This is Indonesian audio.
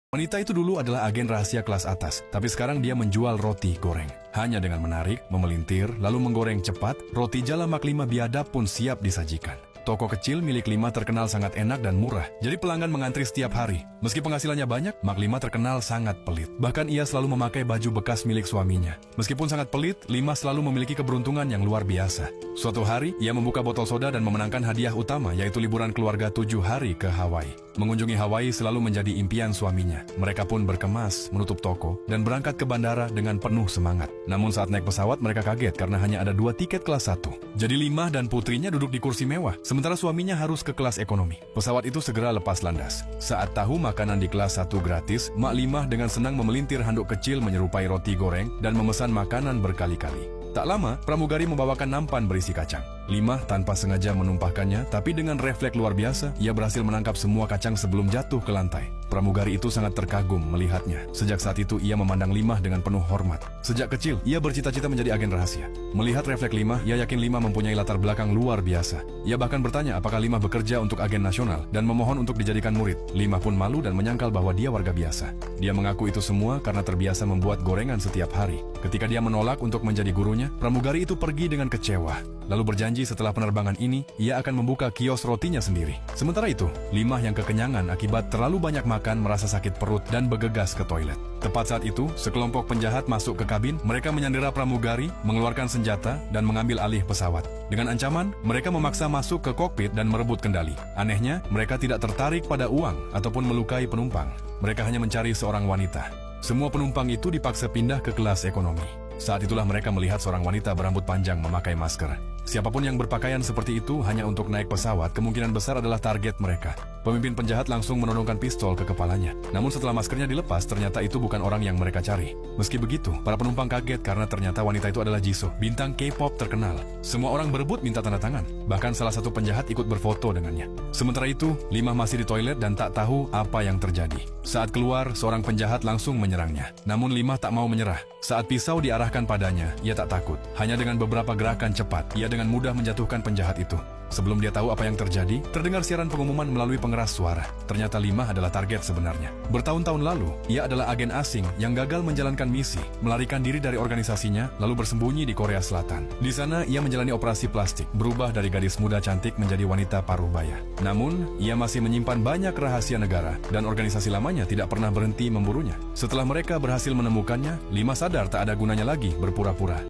Wanita itu dulu adalah agen rahasia kelas atas, tapi sekarang dia menjual roti goreng. Hanya dengan menarik, memelintir, lalu menggoreng cepat, roti jala Mak Lima biadab pun siap disajikan. Toko kecil milik Lima terkenal sangat enak dan murah, jadi pelanggan mengantri setiap hari. Meski penghasilannya banyak, Mak Lima terkenal sangat pelit. Bahkan ia selalu memakai baju bekas milik suaminya. Meskipun sangat pelit, Lima selalu memiliki keberuntungan yang luar biasa. Suatu hari, ia membuka botol soda dan memenangkan hadiah utama, yaitu liburan keluarga 7 hari ke Hawaii. Mengunjungi Hawaii selalu menjadi impian suaminya. Mereka pun berkemas, menutup toko, dan berangkat ke bandara dengan penuh semangat. Namun saat naik pesawat, mereka kaget karena hanya ada 2 tiket kelas 1. Jadi Lima dan putrinya duduk di kursi mewah, sementara suaminya harus ke kelas ekonomi. Pesawat itu segera lepas landas. Saat tahu makanan di kelas 1 gratis, Mak Lima dengan senang memelintir handuk kecil menyerupai roti goreng dan memesan makanan berkali-kali. Tak lama, pramugari membawakan nampan berisi kacang. Lima tanpa sengaja menumpahkannya, tapi dengan refleks luar biasa, ia berhasil menangkap semua kacang sebelum jatuh ke lantai. Pramugari itu sangat terkagum melihatnya. Sejak saat itu, ia memandang Lima dengan penuh hormat. Sejak kecil, ia bercita-cita menjadi agen rahasia. Melihat refleks Lima, ia yakin Lima mempunyai latar belakang luar biasa. Ia bahkan bertanya apakah Lima bekerja untuk agen nasional dan memohon untuk dijadikan murid. Lima pun malu dan menyangkal bahwa dia warga biasa. Dia mengaku itu semua karena terbiasa membuat gorengan setiap hari. Ketika dia menolak untuk menjadi gurunya, pramugari itu pergi dengan kecewa. Lalu berjanji setelah penerbangan ini, ia akan membuka kios rotinya sendiri. Sementara itu, Lima yang kekenyangan akibat terlalu banyak makan merasa sakit perut dan bergegas ke toilet. Tepat saat itu, sekelompok penjahat masuk ke kabin, mereka menyandera pramugari, mengeluarkan senjata, dan mengambil alih pesawat. Dengan ancaman, mereka memaksa masuk ke kokpit dan merebut kendali. Anehnya, mereka tidak tertarik pada uang ataupun melukai penumpang. Mereka hanya mencari seorang wanita. Semua penumpang itu dipaksa pindah ke kelas ekonomi. Saat itulah mereka melihat seorang wanita berambut panjang memakai masker. Siapapun yang berpakaian seperti itu hanya untuk naik pesawat, kemungkinan besar adalah target mereka. Pemimpin penjahat langsung menodongkan pistol ke kepalanya. Namun setelah maskernya dilepas, ternyata itu bukan orang yang mereka cari. Meski begitu, para penumpang kaget karena ternyata wanita itu adalah Jisoo, bintang K-pop terkenal. Semua orang berebut minta tanda tangan. Bahkan salah satu penjahat ikut berfoto dengannya. Sementara itu, Lima masih di toilet dan tak tahu apa yang terjadi. Saat keluar, seorang penjahat langsung menyerangnya. Namun Lima tak mau menyerah. Saat pisau diarahkan padanya, ia tak takut. Hanya dengan beberapa gerakan cepat, ia dengan mudah menjatuhkan penjahat itu. Sebelum dia tahu apa yang terjadi, terdengar siaran pengumuman melalui pengeras suara. Ternyata Lima adalah target sebenarnya. Bertahun-tahun lalu, ia adalah agen asing yang gagal menjalankan misi, melarikan diri dari organisasinya, lalu bersembunyi di Korea Selatan. Di sana, ia menjalani operasi plastik, berubah dari gadis muda cantik menjadi wanita paruh baya. Namun, ia masih menyimpan banyak rahasia negara, dan organisasi lamanya tidak pernah berhenti memburunya. Setelah mereka berhasil menemukannya, Lima sadar tak ada gunanya lagi berpura-pura.